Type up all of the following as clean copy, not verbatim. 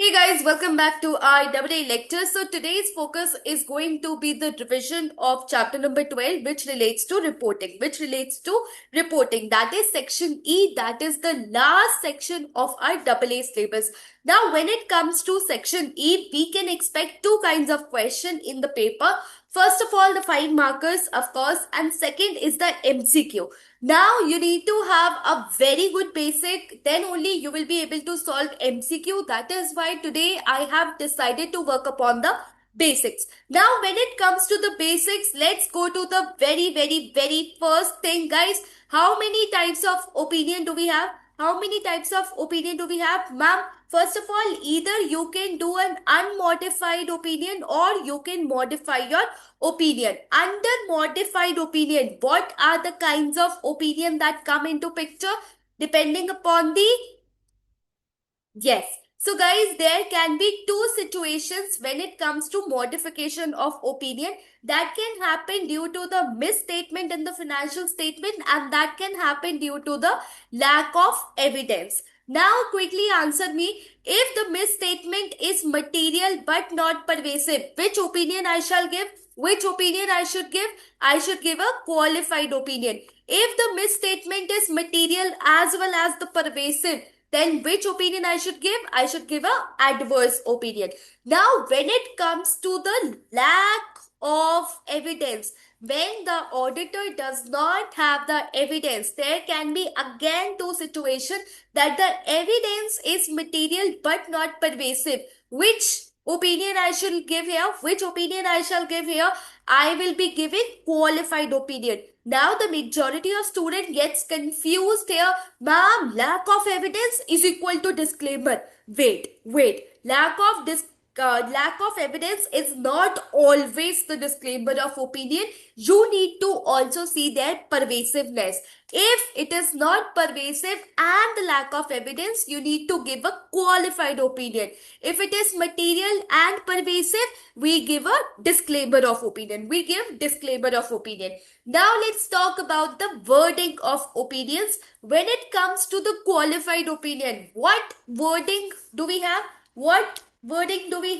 Hey guys, welcome back to our AA lecture. So today's focus is going to be the revision of chapter number 12, which relates to reporting, That is section E, that is the last section of our AA syllabus. Now, when it comes to section E, we can expect two kinds of question in the paper. First of all, the 5 markers, of course, and second is the MCQ. Now you need to have a very good basic, then only you will be able to solve MCQ. That is why today I have decided to work upon the basics. Now when it comes to the basics, let's go to the very first thing, guys. How many types of opinion do we have? How many types of opinion do we have, ma'am? First of all, either you can do an unmodified opinion or you can modify your opinion. Under modified opinion, what are the kinds of opinion that come into picture? Depending upon the Yes. So guys, there can be two situations when it comes to modification of opinion. That can happen due to the misstatement in the financial statement, and that can happen due to the lack of evidence. Now quickly answer me. If the misstatement is material but not pervasive, which opinion I shall give? Which opinion I should give? I should give a qualified opinion. If the misstatement is material as well as the pervasive, then which opinion I should give? I should give a adverse opinion. Now, when it comes to the lack of evidence, when the auditor does not have the evidence, there can be again two situations that the evidence is material but not pervasive. Which opinion I should give here? Which opinion I shall give here? I will be giving qualified opinion. Now the majority of student gets confused here. Ma'am, lack of evidence is equal to disclaimer. Wait. Lack of evidence is not always the disclaimer of opinion. You need to also see their pervasiveness. If it is not pervasive and the lack of evidence, you need to give a qualified opinion. If it is material and pervasive, we give a disclaimer of opinion. Now let's talk about the wording of opinions. When it comes to the qualified opinion, what wording do we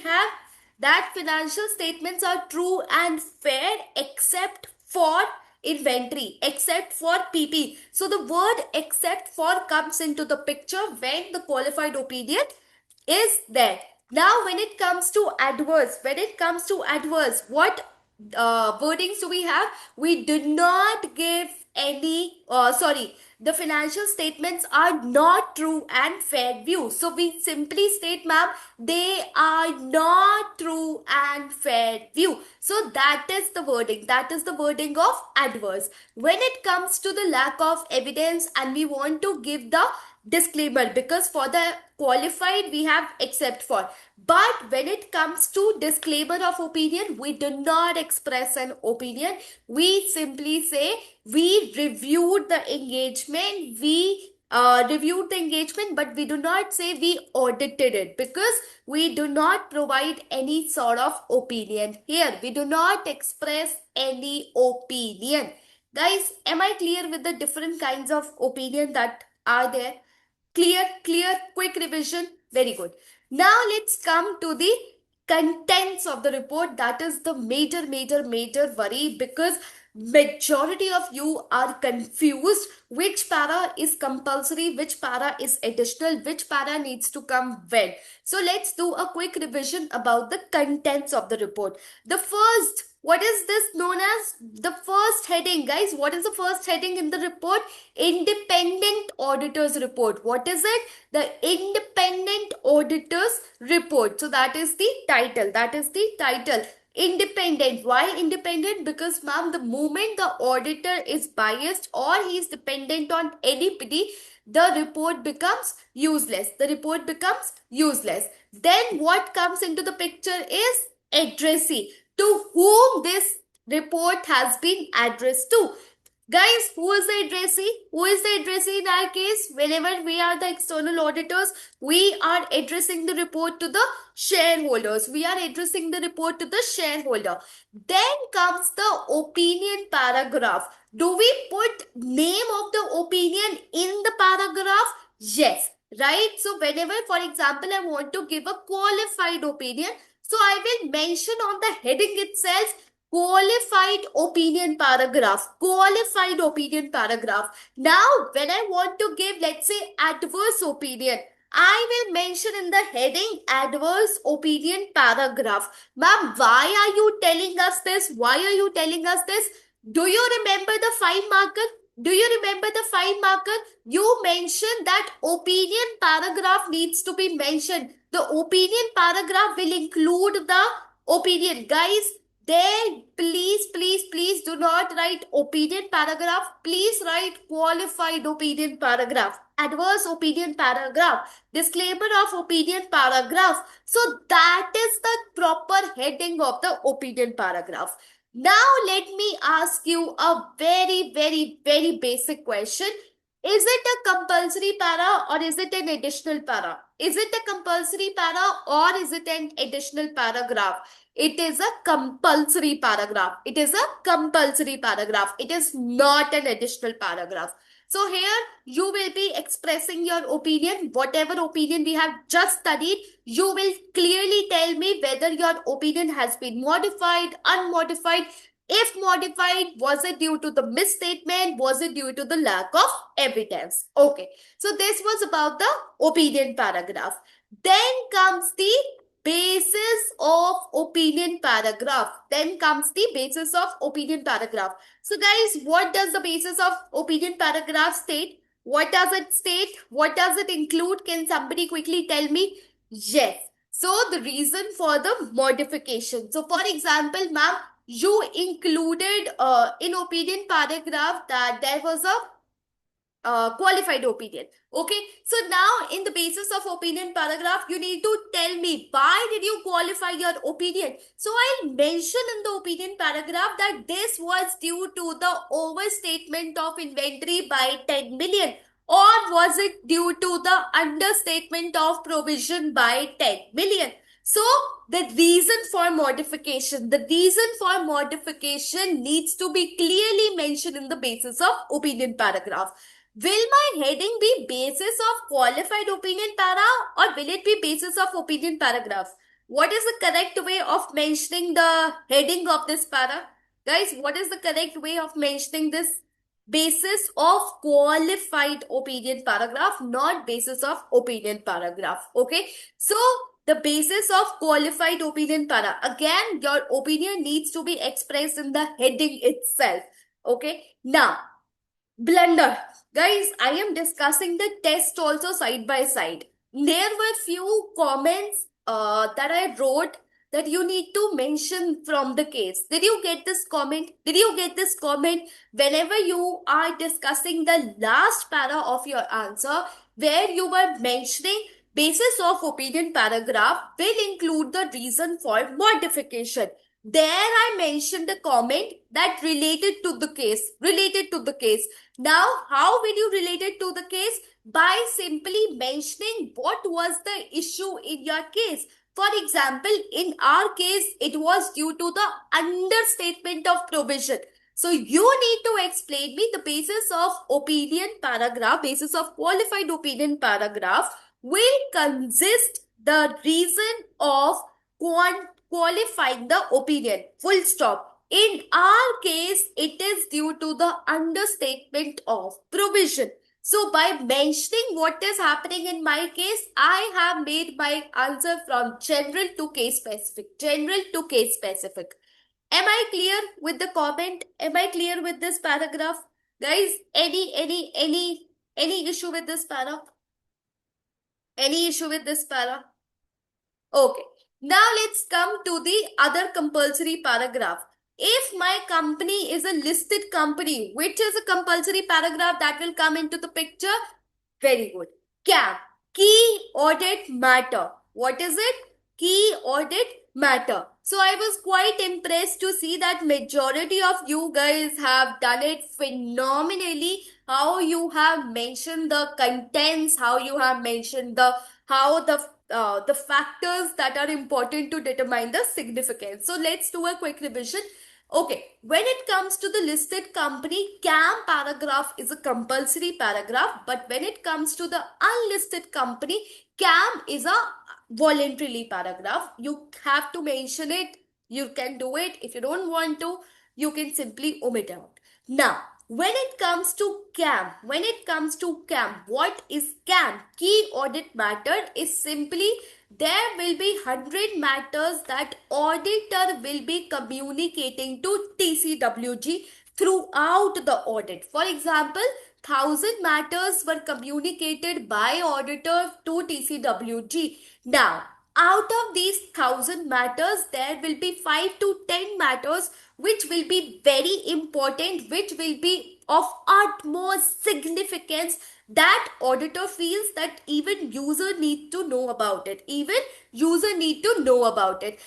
have? That financial statements are true and fair except for inventory, except for PP. So the word except for comes into the picture when the qualified opinion is there. Now when it comes to adverse, what wordings do we have? We do not give any, the financial statements are not true and fair view. So we simply state, ma'am, they are not true and fair view. So that is the wording. That is the wording of adverse. When it comes to the lack of evidence and we want to give the disclaimer, because for the qualified we have except for, but when it comes to disclaimer of opinion, we do not express an opinion. We simply say we reviewed the engagement, but we do not say we audited it, because we do not provide any sort of opinion here. We do not express any opinion. Guys, am I clear with the different kinds of opinion that are there? Clear, quick revision. Very good. Now let's come to the contents of the report. That is the major worry, because majority of you are confused which para is compulsory, which para is additional, which para needs to come when. So let's do a quick revision about the contents of the report. The first, what is this known as? The first heading, guys. What is the first heading in the report? Independent Auditor's Report. What is it? The Independent Auditor's Report. So that is the title. Independent. Why independent? Because ma'am, the moment the auditor is biased or he is dependent on anybody, the report becomes useless. Then what comes into the picture is addressee, to whom this report has been addressed to. Guys, who is the addressee? Who is the addressee in our case? Whenever we are the external auditors, we are addressing the report to the shareholders. Then comes the opinion paragraph. Do we put name of the opinion in the paragraph? Yes. right? So whenever, for example, I want to give a qualified opinion, so I will mention on the heading itself qualified opinion paragraph, qualified opinion paragraph. Now when I want to give, let's say, adverse opinion, I will mention in the heading adverse opinion paragraph. Ma'am, why are you telling us this? Why are you telling us this? Do you remember the 5 marker? Do you remember the 5 marker? You mentioned that opinion paragraph needs to be mentioned. The opinion paragraph will include the opinion. Guys, there, please do not write opinion paragraph. Please write qualified opinion paragraph, adverse opinion paragraph, disclaimer of opinion paragraph. So that is the proper heading of the opinion paragraph. Now let me ask you a very basic question. Is it a compulsory para or is it an additional para? Is it a compulsory para or is it an additional paragraph? It is a compulsory paragraph. It is a compulsory paragraph. It is not an additional paragraph. So here you will be expressing your opinion, whatever opinion we have just studied. You will clearly tell me whether your opinion has been modified, unmodified. If modified, was it due to the misstatement? Was it due to the lack of evidence? Okay, so this was about the opinion paragraph. Then comes the basis of opinion paragraph. Then comes the basis of opinion paragraph. So guys, what does the basis of opinion paragraph state? What does it state? What does it include? Can somebody quickly tell me? Yes. So the reason for the modification. So for example, ma'am, you included in opinion paragraph that there was a qualified opinion. Okay, so now in the basis of opinion paragraph, you need to tell me why did you qualify your opinion. So I'll mention in the opinion paragraph that this was due to the overstatement of inventory by 10 million, or was it due to the understatement of provision by 10 million. So the reason for modification needs to be clearly mentioned in the basis of opinion paragraph. Will my heading be basis of qualified opinion para or will it be basis of opinion paragraph? What is the correct way of mentioning the heading of this para? Guys, what is the correct way of mentioning this? Basis of qualified opinion paragraph, not basis of opinion paragraph. Okay. So, the basis of qualified opinion para. Again, your opinion needs to be expressed in the heading itself. Okay. Now, blunder. Guys, I am discussing the test also side by side. There were few comments that I wrote that you need to mention from the case. Did you get this comment? Did you get this comment? Whenever you are discussing the last para of your answer, where you were mentioning basis of opinion paragraph will include the reason for modification. There I mentioned a comment that related to the case. Related to the case. Now, how will you relate it to the case? By simply mentioning what was the issue in your case. For example, in our case, it was due to the understatement of provision. So you need to explain me the basis of opinion paragraph, basis of qualified opinion paragraph will consist the reason of qualifying the opinion. Full stop. In our case, it is due to the understatement of provision. So by mentioning what is happening in my case, I have made my answer from general to case specific. General to case specific. Am I clear with the comment? Am I clear with this paragraph? Guys, any issue with this para? Any issue with this para? Okay. Now let's come to the other compulsory paragraph. If my company is a listed company, which is a compulsory paragraph that will come into the picture? Very good. CAM, key audit matter. What is it? Key audit matter. So I was quite impressed to see that majority of you guys have done it phenomenally. How you have mentioned the contents, how you have mentioned the factors that are important to determine the significance. So let's do a quick revision. Okay, when it comes to the listed company, CAM paragraph is a compulsory paragraph, but when it comes to the unlisted company, CAM is a voluntarily paragraph. You have to mention it, you can do it. If you don't want to, you can simply omit out. Now, when it comes to CAM, what is CAM? Key audit matter is simply there will be 100 matters that auditor will be communicating to TCWG throughout the audit. For example, 1000 matters were communicated by auditor to TCWG. Now, out of these 1000 matters, there will be 5 to 10 matters which will be very important, which will be of utmost significance, that auditor feels that even user need to know about it.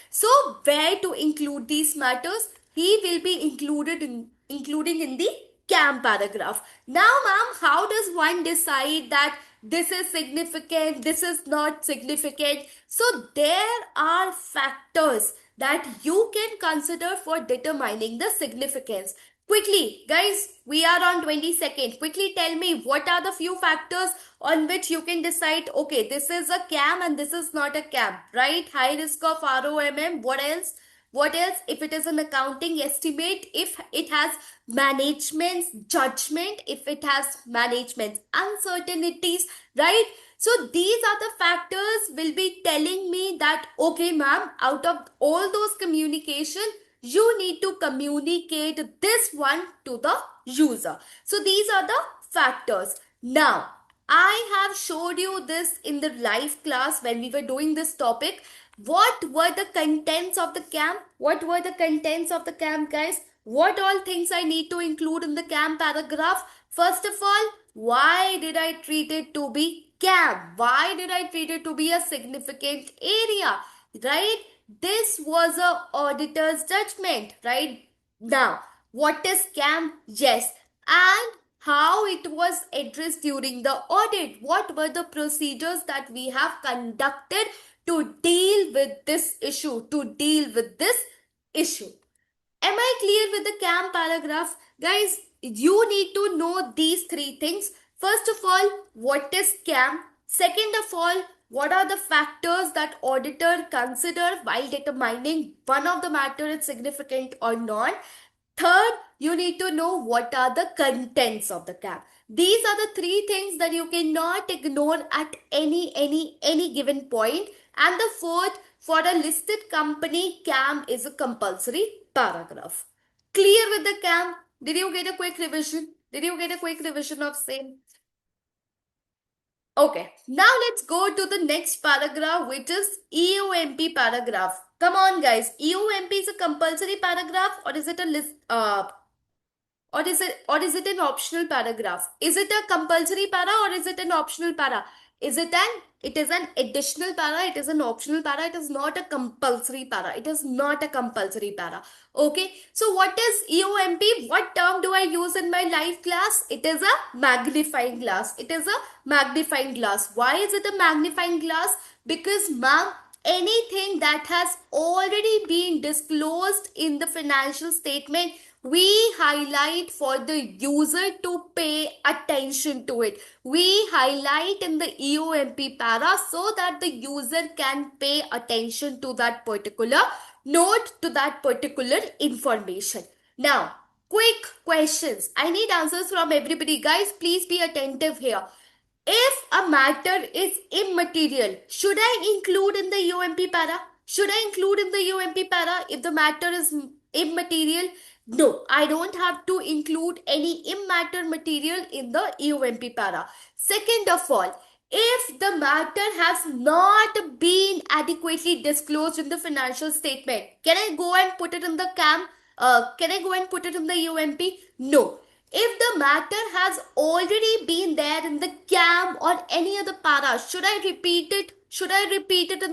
So where to include these matters? He will be including in the CAM paragraph. Now, ma'am, how does one decide that this is significant, this is not significant? So there are factors that you can consider for determining the significance. Quickly, guys, we are on 22nd. Quickly tell me, what are the few factors on which you can decide, okay, this is a CAM and this is not a CAM, right? High risk of ROMM. What else? What else? If it is an accounting estimate, if it has management's judgment, if it has management's uncertainties, right? So these are the factors will be telling me that, okay, ma'am, out of all those communication, you need to communicate this one to the user. So these are the factors. Now, I have showed you this in the live class when we were doing this topic. What were the contents of the CAM? What were the contents of the CAM, guys? What all things I need to include in the CAM paragraph? First of all, why did I treat it to be CAM? Why did I treat it to be a significant area? Right? This was a auditor's judgment, right? Now, what is CAM? Yes. And how it was addressed during the audit. What were the procedures that we have conducted to deal with this issue? Am I clear with the CAM paragraph? Guys, you need to know these three things. First of all, what is CAM? Second of all, what are the factors that auditor consider while determining one of the matter is significant or not? Third, you need to know what are the contents of the CAM. These are the three things that you cannot ignore at any given point. And the fourth, for a listed company, CAM is a compulsory paragraph. Clear with the CAM? Did you get a quick revision? Of same? Okay, now let's go to the next paragraph, which is EOMP paragraph. Come on, guys. EOMP is a compulsory paragraph, or is it a list? Or is it an optional paragraph? Is it a compulsory para or is it an optional para? It is an additional para, it is an optional para, it is not a compulsory para. Okay, so what is EOMP? What term do I use in my live class? It is a magnifying glass. Why is it a magnifying glass? Because, ma'am, anything that has already been disclosed in the financial statement, we highlight for the user to pay attention to it. We highlight in the EOMP para so that the user can pay attention to that particular note, to that particular information. Now, quick questions. I need answers from everybody. Guys, please be attentive here. If a matter is immaterial, should I include in the UMP para? If the matter is immaterial? No, I don't have to include any immaterial material in the UMP para. Second of all, if the matter has not been adequately disclosed in the financial statement, can I go and put it in the CAM? Can I go and put it in the UMP? No. If the matter has already been there in the CAM or any other para, should I repeat it? In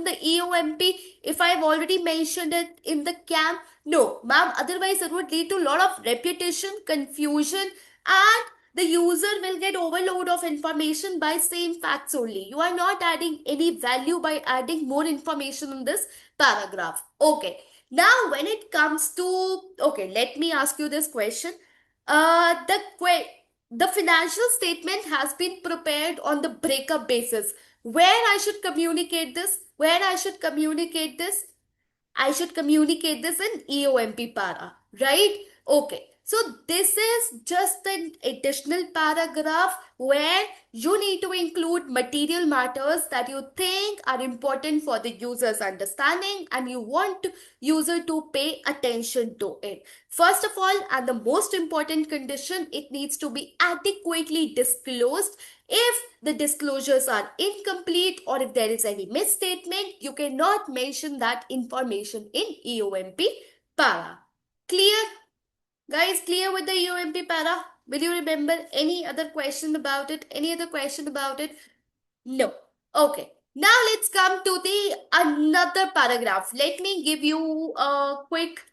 the EOMP if I've already mentioned it in the CAM? No, ma'am. Otherwise, it would lead to a lot of repetition, confusion, and the user will get overload of information by same facts only. You are not adding any value by adding more information in this paragraph. Okay. Now, when it comes to, okay, let me ask you this question. The financial statement has been prepared on the breakup basis. Where I should communicate this? Where I should communicate this? I should communicate this in EOMP para, right? Okay. So this is just an additional paragraph where you need to include material matters that you think are important for the user's understanding and you want user to pay attention to it. First of all, and the most important condition, it needs to be adequately disclosed. If the disclosures are incomplete or if there is any misstatement, you cannot mention that information in EOMP para. Clear? Guys, clear with the EOMP para? Will you remember any other question about it? Any other question about it? No. Okay. Now let's come to the another paragraph. Let me give you a quick.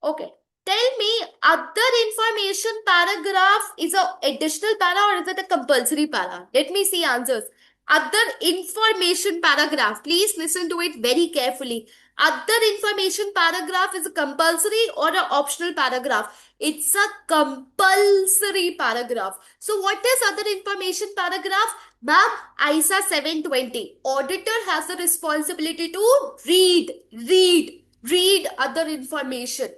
Okay. Tell me, other information paragraph is a additional para or is it a compulsory para? Let me see answers. Other information paragraph. Please listen to it very carefully. Other information paragraph is a compulsory or an optional paragraph. It's a compulsory paragraph. So what is other information paragraph? Ma'am, ISA 720. Auditor has the responsibility to read other information.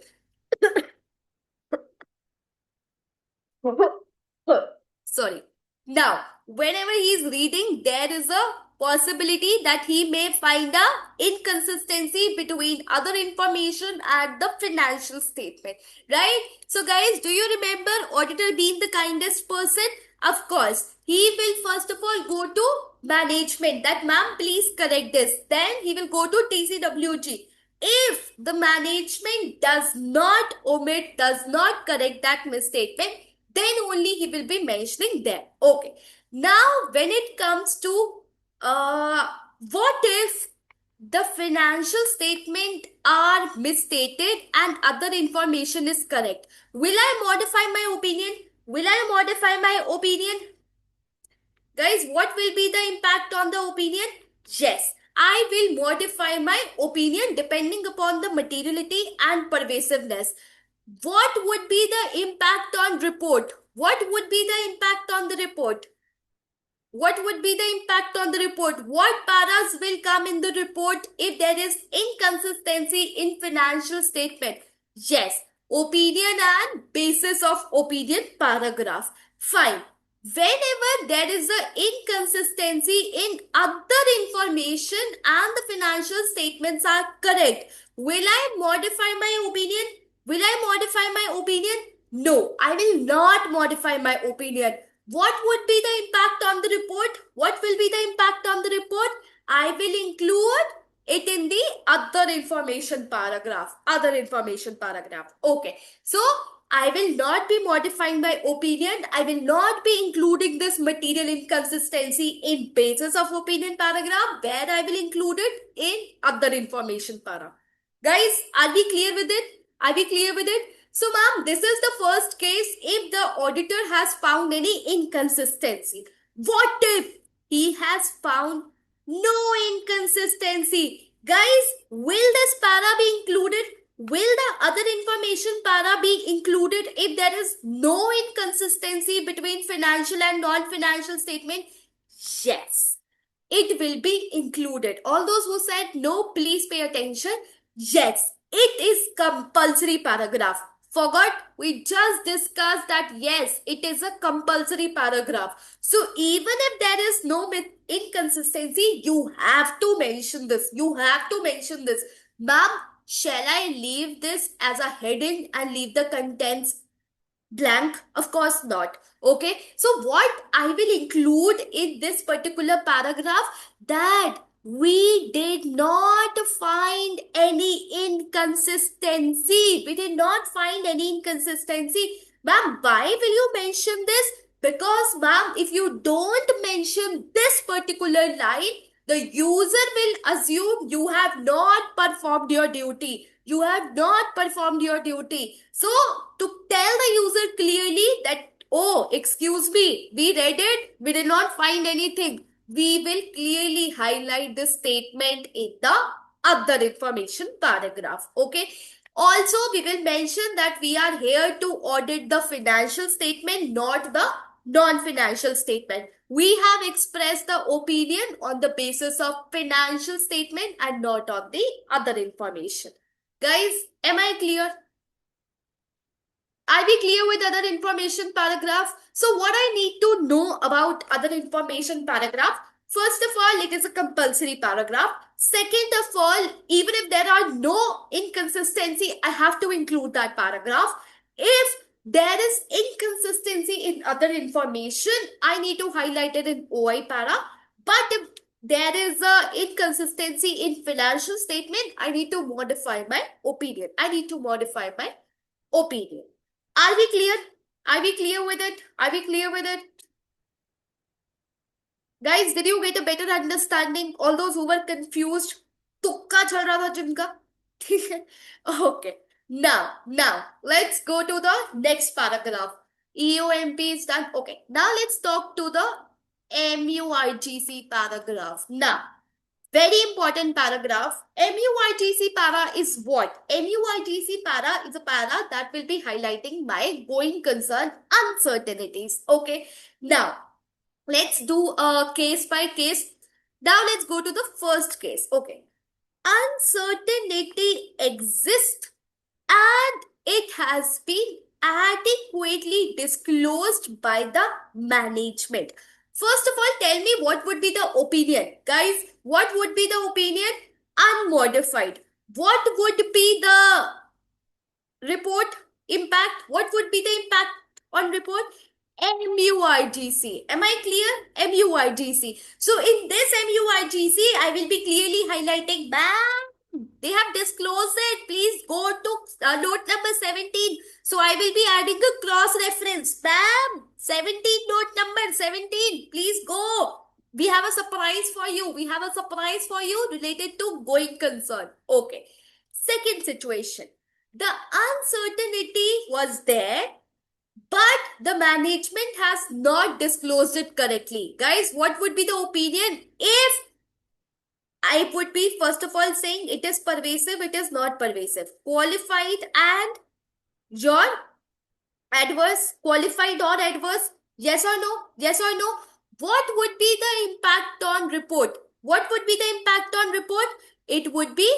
Sorry. Now, whenever he is reading, there is a possibility that he may find a inconsistency between other information and the financial statement, right? So guys, do you remember auditor being the kindest person? Of course, he will first of all go to management that ma'am please correct this. Then he will go to TCWG. If the management does not omit, does not correct that misstatement, then only he will be mentioning there. Okay. Now, when it comes to what if the financial statement are misstated and other information is correct? Will I modify my opinion? Will I modify my opinion? Guys, what will be the impact on the opinion? Yes, I will modify my opinion depending upon the materiality and pervasiveness. What would be the impact on report? What would be the impact on the report? What would be the impact on the report? What paras will come in the report if there is inconsistency in financial statement? Yes, opinion and basis of opinion paragraph. Fine. Whenever there is an inconsistency in other information and the financial statements are correct, will I modify my opinion? Will I modify my opinion? No, I will not modify my opinion. What would be the impact on the report? What will be the impact on the report? I will include it in the other information paragraph. Other information paragraph. Okay. So, I will not be modifying my opinion. I will not be including this material inconsistency in basis of opinion paragraph where I will include it in other information paragraph. Guys, are we clear with it? Are we clear with it? So, ma'am, this is the first case if the auditor has found any inconsistency. What if he has found no inconsistency? Guys, will this para be included? Will the other information para be included if there is no inconsistency between financial and non-financial statement? Yes, it will be included. All those who said no, please pay attention. Yes, it is compulsory paragraph. Forgot, we just discussed that yes, it is a compulsory paragraph. So even if there is no inconsistency, you have to mention this. You have to mention this. Ma'am, shall I leave this as a heading and leave the contents blank? Of course not. Okay. So what I will include in this particular paragraph, that we did not find any inconsistency. We did not find any inconsistency. Ma'am, why will you mention this? Because ma'am, if you don't mention this particular line, the user will assume you have not performed your duty. You have not performed your duty. So, to tell the user clearly that, oh, excuse me, we read it, we did not find anything, we will clearly highlight this statement in the other information paragraph. Okay. Also, we will mention that we are here to audit the financial statement, not the non-financial statement. We have expressed the opinion on the basis of financial statement and not on the other information. Guys, am I clear? Are we clear with other information paragraph? So what I need to know about other information paragraph? First of all, it is a compulsory paragraph. Second of all, even if there are no inconsistency, I have to include that paragraph. If there is inconsistency in other information, I need to highlight it in OI para. But if there is a inconsistency in financial statement, I need to modify my opinion. I need to modify my opinion. Are we clear? Are we clear with it? Are we clear with it? Guys, did you get a better understanding? All those who were confused, tukka chal raha tha jinka. Okay. Now, let's go to the next paragraph. EOMP is done. Okay. Now let's talk to the MUIGC paragraph. Now, very important paragraph. MUIGC para is what? MUIGC para is a para that will be highlighting my going concern uncertainties. Okay. Now, let's do a case by case. Now, let's go to the first case. Okay. Uncertainty exists and it has been adequately disclosed by the management. First of all, tell me what would be the opinion. Guys, what would be the opinion? Unmodified. What would be the report impact? What would be the impact on report? MUIGC. Am I clear? MUIGC. So in this MUIGC, I will be clearly highlighting, bam, they have disclosed it. Please go to note number 17. So I will be adding a cross reference. Bam, 17, note number 17. Please go. We have a surprise for you. We have a surprise for you related to going concern. Okay. Second situation. The uncertainty was there, but the management has not disclosed it correctly. Guys, what would be the opinion? If I would be first of all saying it is pervasive, it is not pervasive. Qualified and your adverse, qualified or adverse, yes or no? Yes or no? What would be the impact on report? What would be the impact on report? It would be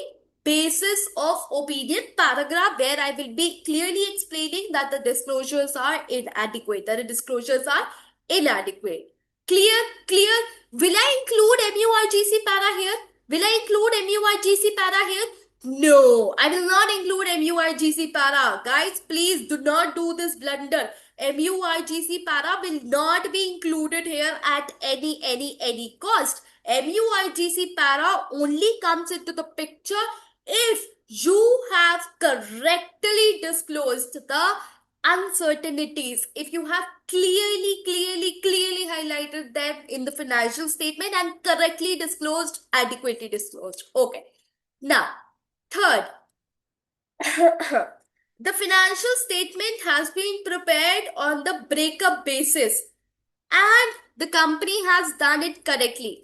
basis of opinion paragraph where I will be clearly explaining that the disclosures are inadequate. That the disclosures are inadequate. Clear? Clear? Will I include MUIGC para here? Will I include MUIGC para here? No, I will not include MUIGC para. Guys, please do not do this blunder. MUIGC para will not be included here at any cost. MUIGC para only comes into the picture if you have correctly disclosed the uncertainties, if you have clearly highlighted them in the financial statement and correctly disclosed, adequately disclosed. Okay. Now, third, the financial statement has been prepared on the breakup basis and the company has done it correctly.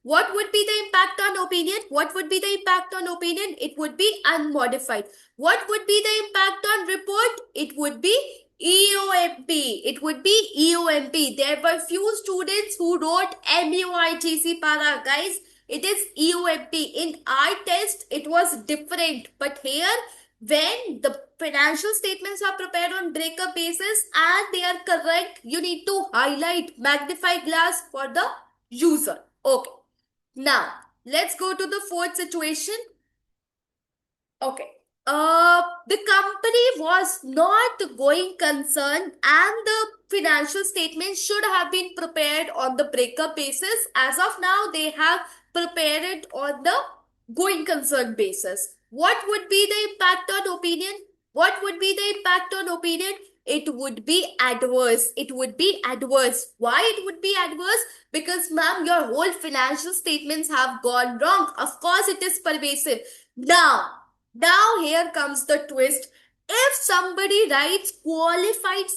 What would be the impact on opinion? What would be the impact on opinion? It would be unmodified. What would be the impact on report? It would be EOMP. It would be EOMP. There were few students who wrote MUIGC para. Guys, it is EOMP. In our test, it was different. But here, when the financial statements are prepared on breakup basis and they are correct, you need to highlight magnify glass for the user. Okay. Now, let's go to the fourth situation. Okay. The company was not going concern and the financial statement should have been prepared on the breakup basis. As of now, they have prepared it on the going concern basis. What would be the impact on opinion? What would be the impact on opinion? It would be adverse. It would be adverse. Why it would be adverse? Because ma'am, your whole financial statements have gone wrong. Of course, it is pervasive. Now here comes the twist. If somebody writes qualified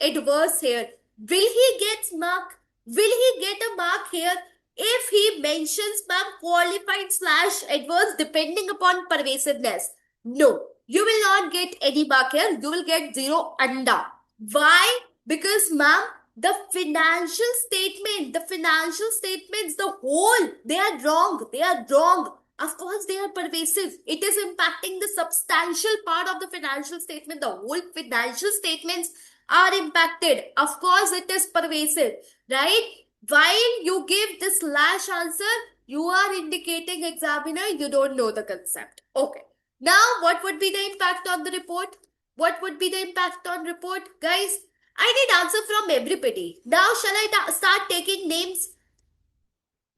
/ adverse here, will he get mark? Will he get a mark here? If he mentions, ma'am, qualified slash advanced depending upon pervasiveness, no, you will not get any mark here. You will get zero anda. Why? Because, ma'am, the financial statements, the whole, they are wrong. They are wrong. Of course, they are pervasive. It is impacting the substantial part of the financial statement. The whole financial statements are impacted. Of course, it is pervasive, right? While you give this slash answer, you are indicating examiner you don't know the concept. Okay. Now, what would be the impact on the report? What would be the impact on report? Guys, I need answer from everybody. Now, shall I start taking names?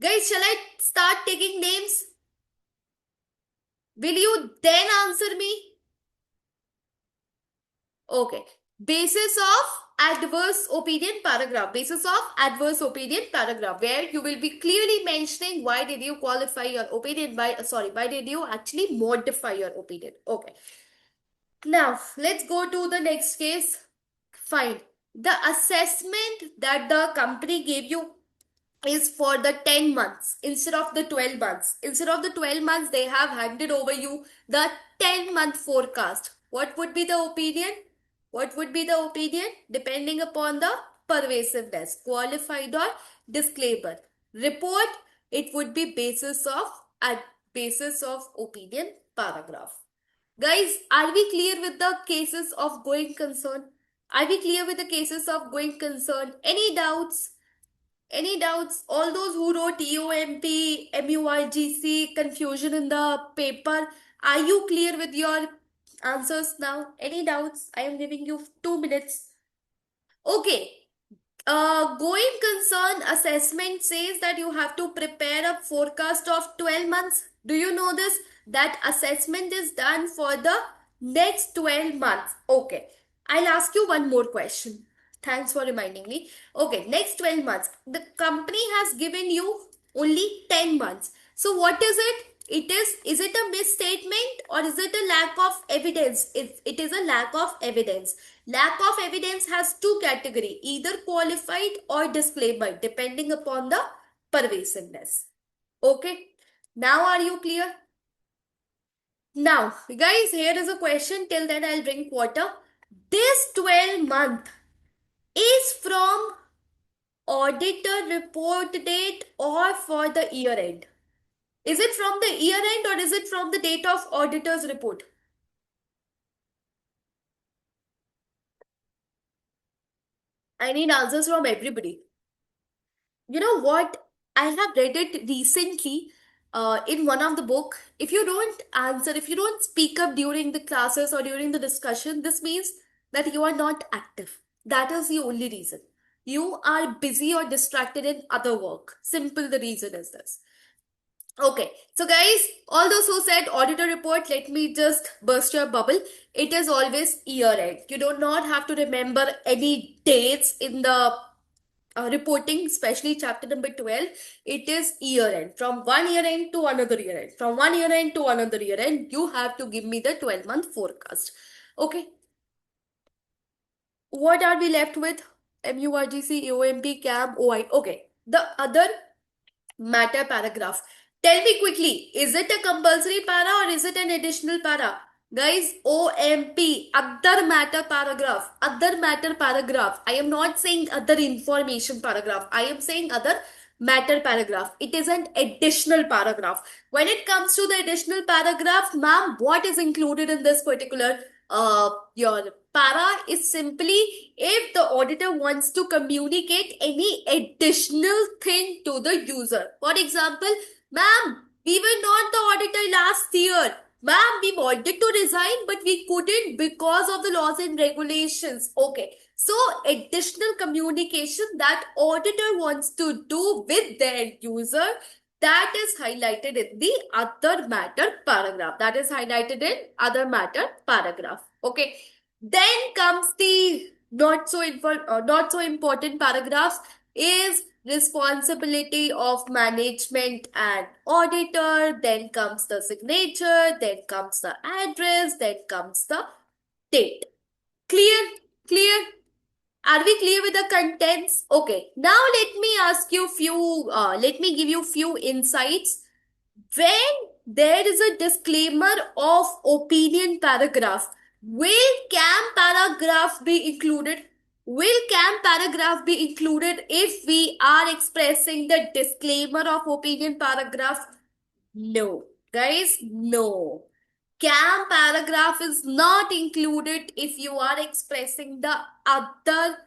Guys, shall I start taking names? Will you then answer me? Okay. Basis of adverse opinion paragraph. Basis of adverse opinion paragraph, where you will be clearly mentioning why did you qualify your opinion by, why did you actually modify your opinion. Okay. Now, let's go to the next case. Fine. The assessment that the company gave you is for the 10 months instead of the 12 months. Instead of the 12 months, they have handed over you the 10-month forecast. What would be the opinion? What would be the opinion? Depending upon the pervasiveness, qualified or disclaimer. Report, it would be basis of opinion paragraph. Guys, are we clear with the cases of going concern? Are we clear with the cases of going concern? Any doubts? Any doubts? All those who wrote EOMP, MUIGC, confusion in the paper, are you clear with your answers now? Any doubts? I am giving you 2 minutes. Okay. Going concern assessment says that you have to prepare a forecast of 12 months. Do you know this? That assessment is done for the next 12 months. Okay. I'll ask you one more question. Thanks for reminding me. Okay, next 12 months. The company has given you only 10 months. So what is it? Is it a misstatement or is it a lack of evidence? It is a lack of evidence. Lack of evidence has two categories, either qualified or disclaimer, depending upon the pervasiveness. Okay. Now are you clear? Now, guys, here is a question. Till then, I'll drink water. This 12 month is from auditor report date or for the year end? Is it from the year end or is it from the date of auditor's report? I need answers from everybody. You know what? I have read it recently in one of the book. If you don't answer, if you don't speak up during the classes or during the discussion, this means that you are not active. That is the only reason. You are busy or distracted in other work. Simple the reason is this. Okay, so guys, all those who said auditor report, let me just burst your bubble. It is always year end. You do not have to remember any dates in the reporting, especially chapter number 12. It is year end. From one year end to another year end. From one year end to another year end, you have to give me the 12-month forecast. Okay, what are we left with? MURGC, EOMP, CAM, OI. Okay, the other matter paragraph. Tell me quickly, is it a compulsory para or is it an additional para? Guys, OMP, other matter paragraph, other matter paragraph. I am not saying other information paragraph. I am saying other matter paragraph. It is an additional paragraph. When it comes to the additional paragraph, ma'am, what is included in this particular your para is simply if the auditor wants to communicate any additional thing to the user. For example, ma'am, we were not the auditor last year. Ma'am, we wanted to resign, but we couldn't because of the laws and regulations. Okay. So, additional communication that auditor wants to do with their user, that is highlighted in the other matter paragraph. That is highlighted in other matter paragraph. Okay. Then comes the not so important paragraphs is responsibility of management and auditor. Then comes the signature. Then comes the address. Then comes the date. Clear? Clear? Are we clear with the contents? Okay. Now let me give you few insights. When there is a disclaimer of opinion paragraph, will CAM paragraph be included? Will CAM paragraph be included if we are expressing the disclaimer of opinion paragraph? No. Guys, no. CAM paragraph is not included if you are expressing the other,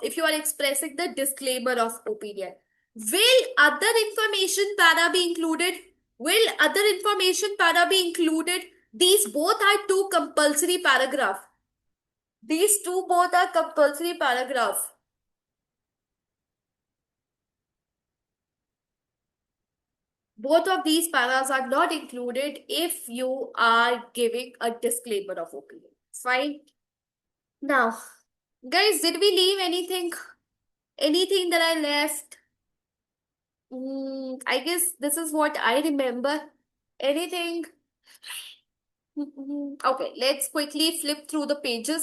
if you are expressing the disclaimer of opinion. Will other information para be included? Will other information para be included? These both are two compulsory paragraph. These two both are compulsory paragraph. Both of these paras are not included if you are giving a disclaimer of opinion. Fine. Now, guys, did we leave anything? Anything that I left? I guess this is what I remember. Anything? Okay, let's quickly flip through the pages.